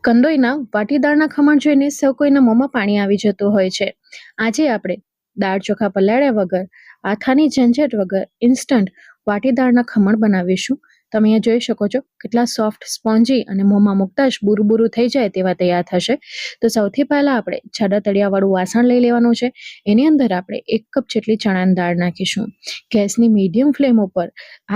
કંદોઈના વાટીદાળના ખમણ જોઈને સૌ કોઈના મોંમાં પાણી આવી જતું હોય છે. આજે આપણે દાળ ચોખા પલાળ્યા વગર, આથાની ઝંઝટ વગર ઇન્સ્ટન્ટ વાટીદાળના ખમણ બનાવીશું. તમે અહીંયા જોઈ શકો છો કેટલા સોફ્ટ, સ્પોન્જી અને મોંમાં મૂકતા જ બુરું થઈ જાય તેવા તૈયાર થશે. તો સૌથી પહેલા આપણે જાડા તળિયાવાળું વાસણ લઈ લેવાનું છે. એની અંદર આપણે 1 કપ જેટલી ચણાની દાળ નાખીશું. ગેસની મીડિયમ ફ્લેમ ઉપર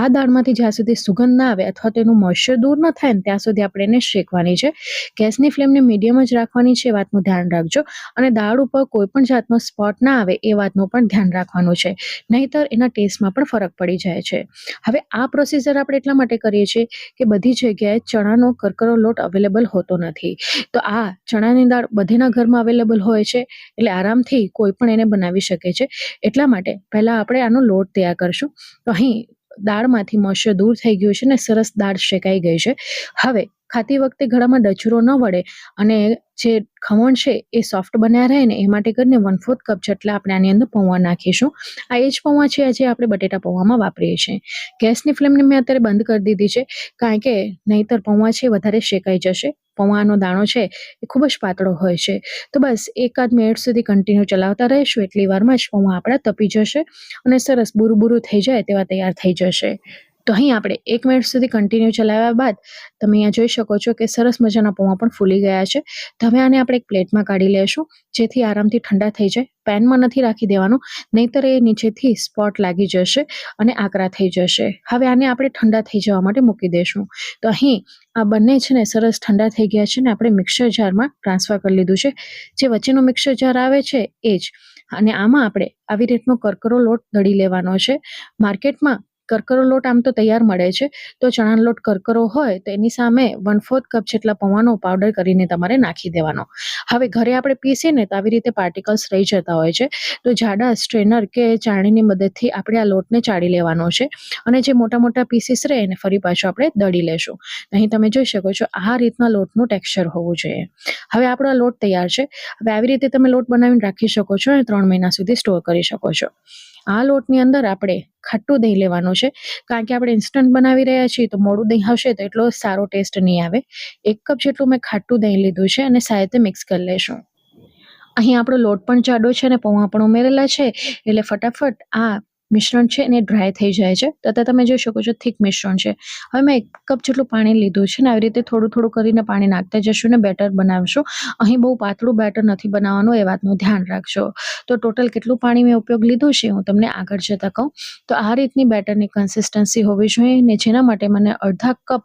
આ દાળમાંથી જ્યાં સુધી સુગંધ ના આવે અથવા તેનું મોઇશ્ચર દૂર ન થાય ને ત્યાં સુધી આપણે એને શેકવાની છે. ગેસની ફ્લેમને મીડિયમ જ રાખવાની છે, એ વાતનું ધ્યાન રાખજો. અને દાળ ઉપર કોઈ પણ જાતનો સ્પોટ ના આવે એ વાતનું પણ ધ્યાન રાખવાનું છે, નહીંતર એના ટેસ્ટમાં પણ ફરક પડી જાય છે. હવે આ પ્રોસીજર આપણે એટલા માટે કરીએ છીએ કે બધી જગ્યાએ ચણાનો કરકરો લોટ અવેલેબલ હોતો નથી. તો આ ચણાની દાળ બધીના ઘરમાં અવેલેબલ હોય છે, એટલે આરામથી કોઈ પણ એને બનાવી શકે છે. એટલા માટે પહેલા આપણે આનો લોટ તૈયાર કરશું. તો અહીં દાળમાંથી મોઇશ્ચર દૂર થઈ ગયું છે ને સરસ દાળ શેકાઈ ગઈ છે. હવે ખાતી વખતે ગળામાં ડચરો ન વળે અને જે ખમણ છે એ સોફ્ટ બન્યા રહે ને એ માટે કરીને 1/4 કપ જેટલા આપણે આની અંદર પૌવા નાખીશું. આ એ જ પૌવા છે જે આપણે બટેટા પૌવામાં વાપરીએ છીએ. ગેસની ફ્લેમને મેં અત્યારે બંધ કરી દીધી છે, કારણ કે નહીંતર પૌવા છે વધારે શેકાઈ જશે. પૌવાનો દાણો છે એ ખૂબ જ પાતળો હોય છે. તો બસ 1 મિનિટ સુધી કન્ટિન્યુ ચલાવતા રહીશું, એટલી વારમાં જ પૌવા આપણા તપી જશે અને સરસ બુરું થઈ જાય તેવા તૈયાર થઈ જશે. તો અહીં આપણે 1 મિનિટ સુધી કન્ટિન્યુ ચલાવ્યા બાદ તમે અહીંયા જોઈ શકો છો કે સરસ મજાના પૌવા પણ ફૂલી ગયા છે. તો હવે આને આપણે એક પ્લેટમાં કાઢી લેશું, જેથી આરામથી ઠંડા થઈ જાય. પેનમાં નથી રાખી દેવાનું, નહીંતર એ નીચેથી સ્પોટ લાગી જશે અને આકરા થઈ જશે. હવે આને આપણે ઠંડા થઈ જવા માટે મૂકી દઈશું. તો અહીં આ બંને છે ને સરસ ઠંડા થઈ ગયા છે ને આપણે મિક્સર જારમાં ટ્રાન્સફર કરી લીધું છે. જે વચ્ચેનો મિક્સર જાર આવે છે એ જ. અને આમાં આપણે આવી રીતનો કરકરો લોટ દળી લેવાનો છે. માર્કેટમાં કરકરો લોટ આમ તો તૈયાર મળે છે, તો ચણાનો લોટ કરકરો હોય તો એની સામે 1/4 કપ જેટલા પૌવાનો પાવડર કરીને તમારે નાખી દેવાનો. હવે ઘરે આપણે પીસીએ ને તો આવી રીતે પાર્ટિકલ્સ રહી જતા હોય છે, તો જાડા સ્ટ્રેનર કે ચાળણીની મદદથી આપણે આ લોટને ચાળી લેવાનો છે. અને જે મોટા મોટા પીસીસ રહે એને ફરી પાછું આપણે દળી લેશું. અહીં તમે જોઈ શકો છો આ રીતના લોટનું ટેક્સચર હોવું જોઈએ. હવે આપણો આ લોટ તૈયાર છે. હવે આવી રીતે તમે લોટ બનાવીને રાખી શકો છો અને 3 મહિના સુધી સ્ટોર કરી શકો છો. આ લોટની અંદર આપણે ખાટું દહીં લેવાનું છે, કારણ કે આપણે ઇન્સ્ટન્ટ બનાવી રહ્યા છીએ તો મોડું દહીં હશે તો એટલો સારો ટેસ્ટ નહીં આવે. 1 કપ જેટલું મેં ખાટું દહીં લીધું છે અને સાથે મિક્સ કરી લેશું. અહીં આપણો લોટ પણ જાડો છે અને પૌવા પણ ઉમેરેલા છે, એટલે ફટાફટ આ મિશ્રણ છે એને ડ્રાય થઈ જાય છે. તો તમે જોઈ શકો છો થીક મિશ્રણ છે. હવે મેં 1 કપ જેટલું પાણી લીધું છે ને આવી રીતે થોડું કરીને પાણી નાખતા જશું ને બેટર બનાવશું. અહીં બહુ પાતળું બેટર નથી બનાવવાનું, એ વાતનું ધ્યાન રાખજો. તો ટોટલ કેટલું પાણી મેં ઉપયોગ લીધું છે હું તમને આગળ જતા કહું. તો આ રીતની બેટરની કન્સિસ્ટન્સી હોવી જોઈએ ને જેના માટે મને અડધા કપ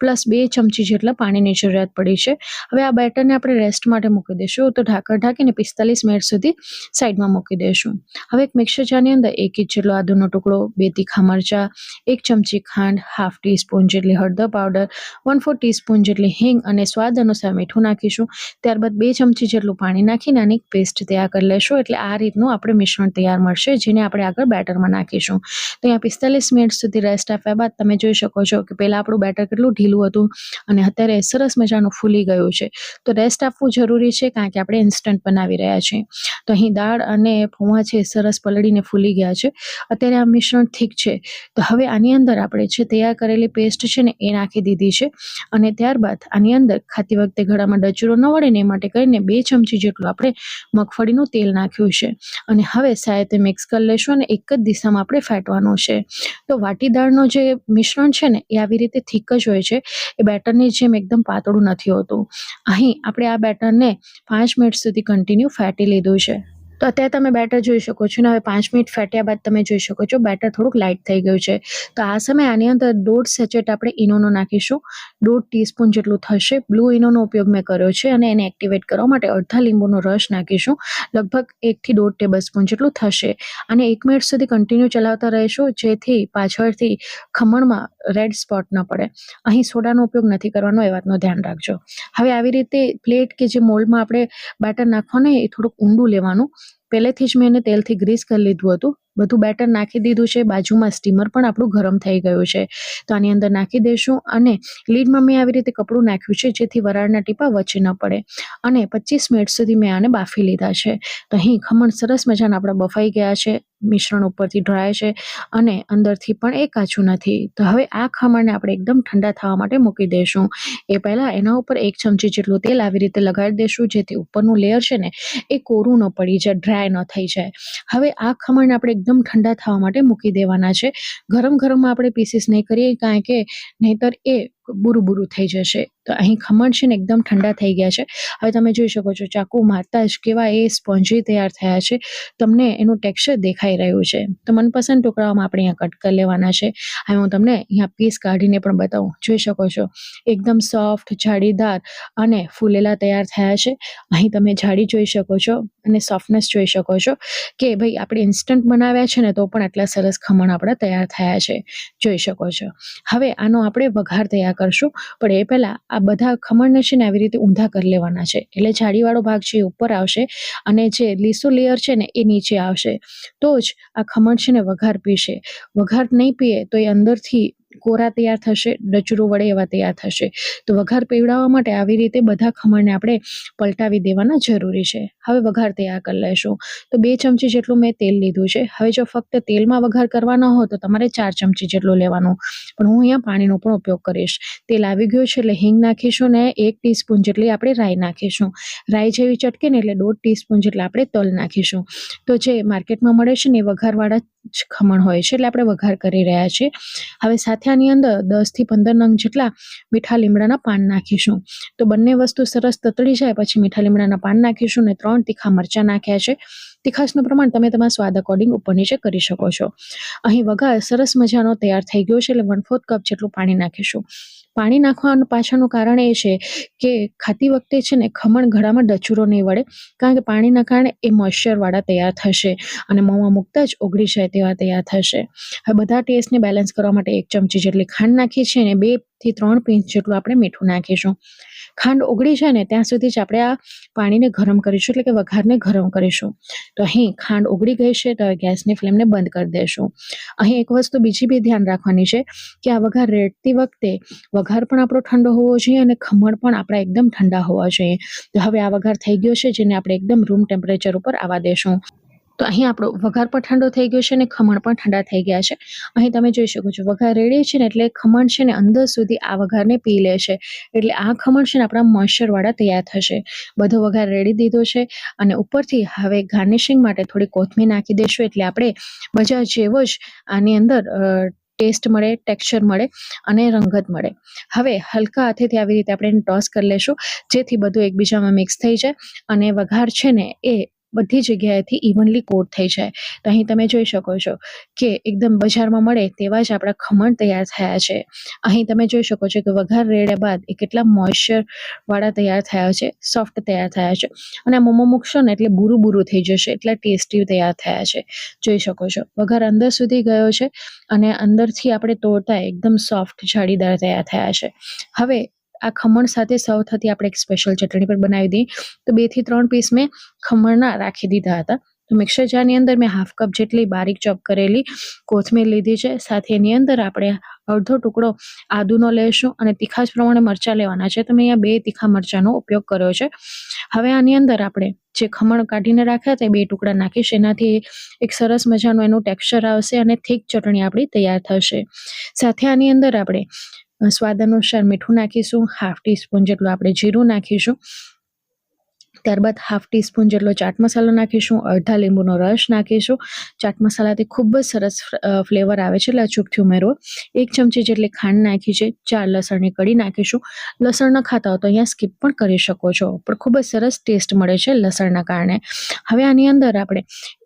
પ્લસ 2 ચમચી જેટલા પાણીની જરૂરિયાત પડી છે. હવે આ બેટરને આપણે રેસ્ટ માટે મૂકી દઈશું. તો ઢાંકણ ઢાંકીને 45 મિનિટ સુધી સાઈડમાં મૂકી દઈશું. હવે એક મિક્સર જારની અંદર 1 ઇંચ જેટલો આદુનો ટુકડો, 2 તીખા મરચા, 1 ચમચી ખાંડ, ½ ટીસ્પૂન જેટલી હળદર પાવડર, 1/4 ટીસ્પૂન જેટલી હિંગ અને સ્વાદ અનુસાર મીઠું નાખીશું. ત્યારબાદ 2 ચમચી જેટલું પાણી નાખીને આની પેસ્ટ તૈયાર કરી લેશું. એટલે આ રીતનું આપણે મિશ્રણ તૈયાર મળશે, જેને આપણે આગળ બેટરમાં નાખીશું. તો અહીંયા 45 મિનિટ સુધી રેસ્ટ આપ્યા બાદ તમે જોઈ શકો છો કે પહેલાં આપણું બેટર કેટલું ઢીલું હતું અને અત્યારે સરસ મજાનું ફૂલી ગયું છે. તો રેસ્ટ આપવું જરૂરી છે, કારણ કે આપણે ઇન્સ્ટન્ટ બનાવી રહ્યા છીએ. તો અહીં દાળ અને પૌવા છે સરસ પલળીને ફૂલી ગયા છે. અત્યારે આ મિશ્રણ ઠીક છે. તો હવે આની અંદર આપણે જે તૈયાર કરેલી પેસ્ટ છે ને એ નાખી દીધી છે. અને ત્યારબાદ આની અંદર ખાતી વખતે ગળામાં ડચરો ન વળે ને એ માટે કરીને 2 ચમચી જેટલું આપણે મગફળીનું તેલ નાખ્યું છે. અને હવે સાથે મિક્સ કરી લેશું અને એક જ દિશામાં આપણે ફેટવાનું છે. તો વાટી દાળનું જે મિશ્રણ છે ને એ આવી રીતે થીક જ હોય છે, એ બેટરની જેમ એકદમ પાતળું નથી હોતું. અહીં આપણે આ બેટરને 5 મિનિટ સુધી કન્ટિન્યુ ફેટી લીધું છે. તો અત્યારે તમે બેટર જોઈ શકો છો ને હવે 5 મિનિટ ફેટ્યા બાદ તમે જોઈ શકો છો બેટર થોડુંક લાઇટ થઈ ગયું છે. તો આ સમયે આની અંદર 1/2 સેચેટ આપણે ઈનોનો નાખીશું. 1/2 ટીસ્પૂન જેટલું થશે. બ્લુ ઈનોનો ઉપયોગ મેં કર્યો છે અને એને એક્ટિવેટ કરવા માટે અડધા લીંબુનો રસ નાખીશું. લગભગ 1 થી 1.5 ટેબલસ્પૂન જેટલું થશે. અને 1 મિનિટ સુધી કન્ટિન્યુ ચલાવતા રહીશું, જેથી પાછળથી ખમણમાં રેડ સ્પોટ ન પડે. અહીં સોડાનો ઉપયોગ નથી કરવાનો, એ વાતનું ધ્યાન રાખજો. હવે આવી રીતે પ્લેટ કે જે મોલ્ડમાં આપણે બેટર નાખવાનું એ થોડુંક ઊંડું લેવાનું. પહેલેથી જ મેં એને તેલથી ગ્રીસ કરી લીધું હતું. બધું બેટર નાખી દીધું છે. બાજુમાં સ્ટીમર પણ આપણું ગરમ થઈ ગયું છે. તો આની અંદર નાખી દઈશું અને લીડમાં મેં આવી રીતે કપડું નાખ્યું છે જેથી વરાળના ટીપા વચ્ચે ન પડે અને 25 મિનિટ સુધી મેં આને બાફી લીધા છે. તો અહીં ખમણ સરસ મજાના આપણા બફાઈ ગયા છે. મિશ્રણ ઉપરથી ડ્રાય છે અને અંદરથી પણ એ કાચું નથી. તો હવે આ ખમણને આપણે એકદમ ઠંડા થવા માટે મૂકી દઈશું. એ પહેલાં એના ઉપર 1 ચમચી જેટલું તેલ આવી રીતે લગાડી દઈશું જેથી ઉપરનું લેયર છે ને એ કોરું ન પડી જાય, ડ્રાય ન થઈ જાય. હવે આ ખમણને આપણે એકદમ ઠંડા થવા માટે મૂકી દેવાના છે. ગરમ ગરમમાં આપણે પીસીસ નહીં કરીએ કારણ કે નહીંતર એ બુરું થઈ જશે. તો અહીં ખમણ છે ને એકદમ ઠંડા થઈ ગયા છે. હવે તમે જોઈ શકો છો ચાકુ મારતા જ કેવા એ સ્પોન્જી તૈયાર થયા છે. તમને એનું ટેક્સચર દેખાઈ રહ્યું છે. તો મનપસંદ ટુકડાઓમાં આપણે અહીંયા કટ કરી લેવાના છે. હવે હું તમને અહીંયા પીસ કાઢીને પણ બતાવું. જોઈ શકો છો એકદમ સોફ્ટ, જાળીદાર અને ફૂલેલા તૈયાર થયા છે. અહીં તમે જાળી જોઈ શકો છો અને સોફ્ટનેસ જોઈ શકો છો કે ભાઈ આપણે ઇન્સ્ટન્ટ બનાવ્યા છે ને તો પણ આટલા સરસ ખમણ આપણા તૈયાર થયા છે. જોઈ શકો છો. હવે આનો આપણે વઘાર તૈયાર કરશું, પણ એ પહેલાં આ બધા ખમણને છે ને આવી રીતે ઊંધા કરી લેવાના છે. એટલે જાળીવાળો ભાગ છે એ ઉપર આવશે અને જે લીસું લેયર છે ને એ નીચે આવશે. તો જ આ ખમણ છે ને વઘાર પીશે. વઘાર નહીં પીએ તો એ અંદરથી કોરા તૈયાર થશે, ડચરું વડે એવા તૈયાર થશે. તો વઘાર પીવડાવવા માટે આવી રીતે બધા ખમણને આપણે પલટાવી દેવાના જરૂરી છે. હવે વઘાર તૈયાર કરી લઈશું. તો 2 ચમચી જેટલું મેં તેલ લીધું છે. હવે જો ફક્ત તેલમાં વઘાર કરવાનો હોય તો તમારે 4 ચમચી જેટલું લેવાનું, પણ હું અહીંયા પાણીનો પણ ઉપયોગ કરીશ. તેલ આવી ગયું છે એટલે હિંગ નાખીશું ને 1 ટીસ્પૂન જેટલી આપણે રાઈ નાખીશું. રાઈ જેવી ચટકે ને એટલે 1.5 ટીસ્પૂન જેટલા આપણે તલ નાખીશું. તો જે માર્કેટમાં મળે છે ને એ વઘારવાળા જ ખમણ હોય છે એટલે આપણે વઘાર કરી રહ્યા છીએ. હવે સાથે આની અંદર 10 થી 15 નંગ જેટલા મીઠા લીમડાના પાન નાખીશું. તો બંને વસ્તુ સરસ તતડી જાય પછી મીઠા લીમડાના પાન નાખીશું ને 3 તીખા મરચાં નાખ્યા છે. તીખાશનું પ્રમાણ તમે તમારા સ્વાદ અકોર્ડિંગ ઉપર નીચે કરી શકો છો. અહીં વઘાર સરસ મજાનો તૈયાર થઈ ગયો છે એટલે 1/4 કપ જેટલું પાણી નાખીશું. પાણી નાખવાનું પાછળનું કારણ એ છે કે ખાતી વખતે છે ને ખમણ ગળામાં ડચુરો નહીં વળે, કારણ કે પાણીના કારણે એ મોઇશ્ચરવાળા તૈયાર થશે અને મોંમાં મૂકતા જ ઓગળી જાય તેવા તૈયાર થશે. હવે બધા ટેસ્ટને બેલેન્સ કરવા માટે 1 ચમચી જેટલી ખાંડ નાખી છે અને 2 થી 3 પિંચ જેટલું આપણે મીઠું નાખીશું. ખાંડ ઓગળી જાય ને ત્યાં સુધી જ આપણે આ પાણીને ગરમ કરીશું, એટલે કે વઘારને ગરમ કરીશું. તો અહીં ખાંડ ઓગળી ગઈ છે તો હવે ગેસની ફ્લેમને બંધ કરી દઈશું. અહીં એક વસ્તુ બીજી બી ધ્યાન રાખવાની છે કે આ વઘાર રેડતી વખતે વઘાર પણ આપણો ઠંડો હોવો જોઈએ અને ખમણ પણ આપણા એકદમ ઠંડા હોવા જોઈએ. તો હવે આ વઘાર થઈ ગયો છે જેને આપણે એકદમ રૂમ ટેમ્પરેચર ઉપર આવવા દેશું. તો અહીં આપણો વઘાર પણ ઠંડો થઈ ગયો છે અને ખમણ પણ ઠંડા થઈ ગયા છે. અહીં તમે જોઈ શકો છો વઘાર રેડી છે ને એટલે ખમણ છે ને અંદર સુધી આ વઘારને પી લે છે. એટલે આ ખમણ છે ને આપણા મોઇશ્ચરવાળા તૈયાર થશે. બધો વઘાર રેડી દીધો છે અને ઉપરથી હવે ગાર્નિશિંગ માટે થોડી કોથમીર નાખી દઈશું એટલે આપણે બજાર જેવો જ આની અંદર ટેસ્ટ મળે, ટેક્સચર મળે અને રંગત મળે. હવે હલકા હાથેથી આવી રીતે આપણે ટોસ કરી લેશું જેથી બધું એકબીજામાં મિક્સ થઈ જાય અને વઘાર છે ને એ બધી જગ્યાએથી ઇવનલી કોટ થઈ જાય. તો અહીં તમે જોઈ શકો છો કે એકદમ બજારમાં મળે તેવા જ આપણા ખમણ તૈયાર થયા છે. અહીં તમે જોઈ શકો છો કે વઘાર રેડ્યા બાદ એ કેટલા મોઇશ્ચરવાળા તૈયાર થયા છે, સોફ્ટ તૈયાર થયા છે અને મોંમાં મૂકશો ને એટલે બુરું થઈ જશે, એટલા ટેસ્ટી તૈયાર થયા છે. જોઈ શકો છો વઘાર અંદર સુધી ગયો છે અને અંદરથી આપણે તોડતા એકદમ સોફ્ટ જાળીદાર તૈયાર થયા છે. હવે આ ખમણ સાથે સર્વ થતી આપણે એક સ્પેશિયલ ચટણી પણ બનાવી દઈએ. તો 2 થી 3 પીસ મેં ખમણના રાખી દીધા હતા. તો મિક્સર જારની અંદર મેં 1/2 કપ જેટલી બારીક ચોપ કરેલી કોથમીર લીધી છે. સાથે એની અંદર આપણે અડધો ટુકડો આદુનો લઈશું અને તીખાશ પ્રમાણે મરચાં લેવાના છે. તો મેં અહીંયા 2 તીખા મરચાંનો ઉપયોગ કર્યો છે. હવે આની અંદર આપણે જે ખમણ કાઢીને રાખ્યા હતા 2 ટુકડા નાખીશ. એનાથી એક સરસ મજાનું એનું ટેક્સચર આવશે અને થીક ચટણી આપણી તૈયાર થશે. સાથે આની અંદર આપણે સ્વાદ અનુસાર મીઠું નાખીશું, 1/2 ટીસ્પૂન જેટલું આપણે જીરું નાખીશું, ત્યારબાદ 1/2 ટીસ્પૂન જેટલો ચાટ મસાલો નાખીશું, અડધા લીંબુનો રસ નાખીશું. ચાટ મસાલાથી ખૂબ જ સરસ ફ્લેવર આવે છે એટલે અચૂકથી ઉમેરવો. 1 ચમચી જેટલી ખાંડ નાખી છે, 4 લસણની કળી નાખીશું. લસણ ન ખાતા હો તો અહીંયા સ્કીપ પણ કરી શકો છો, પણ ખૂબ જ સરસ ટેસ્ટ મળે છે લસણના કારણે. હવે આની અંદર આપણે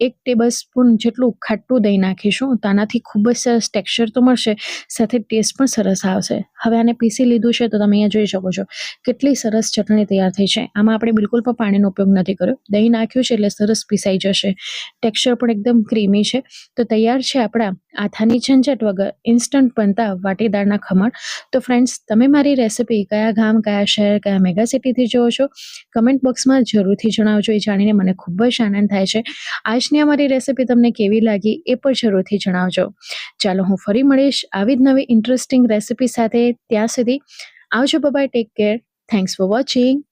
1 ટેબલસ્પૂન જેટલું ખાટું દહીં નાખીશું. તો આનાથી ખૂબ જ સરસ ટેક્સચર તો મળશે, સાથે ટેસ્ટ પણ સરસ આવશે. હવે આને પીસી લીધું છે તો તમે અહીંયા જોઈ શકો છો કેટલી સરસ ચટણી તૈયાર થઈ છે. આમાં આપણે બિલકુલ પણ પાણીનો ઉપયોગ નથી કર્યો. દહીં નાખ્યું છે એટલે સરસ પીસાઈ જશે. ટેક્સચર પણ એકદમ ક્રીમી છે. તો તૈયાર છે આપણા આથાની ઝંઝટ વગર ઇન્સ્ટન્ટ બનતા વાટીદાળના ખમણ. તો ફ્રેન્ડ્સ, તમે મારી રેસિપી કયા ગામ, કયા શહેર, કયા મેગા સિટીથી જુઓ છો, કમેન્ટ બોક્સમાં જરૂરથી જણાવજો. એ જાણીને મને ખૂબ જ આનંદ થાય છે. આજની અમારી રેસિપી તમને કેવી લાગી એ પણ જરૂરથી જણાવજો. ચાલો, હું ફરી મળીશ આવી જ નવી ઇન્ટરેસ્ટિંગ રેસિપી સાથે. ત્યાં સુધી આવજો. Bye, take care. Thanks for watching.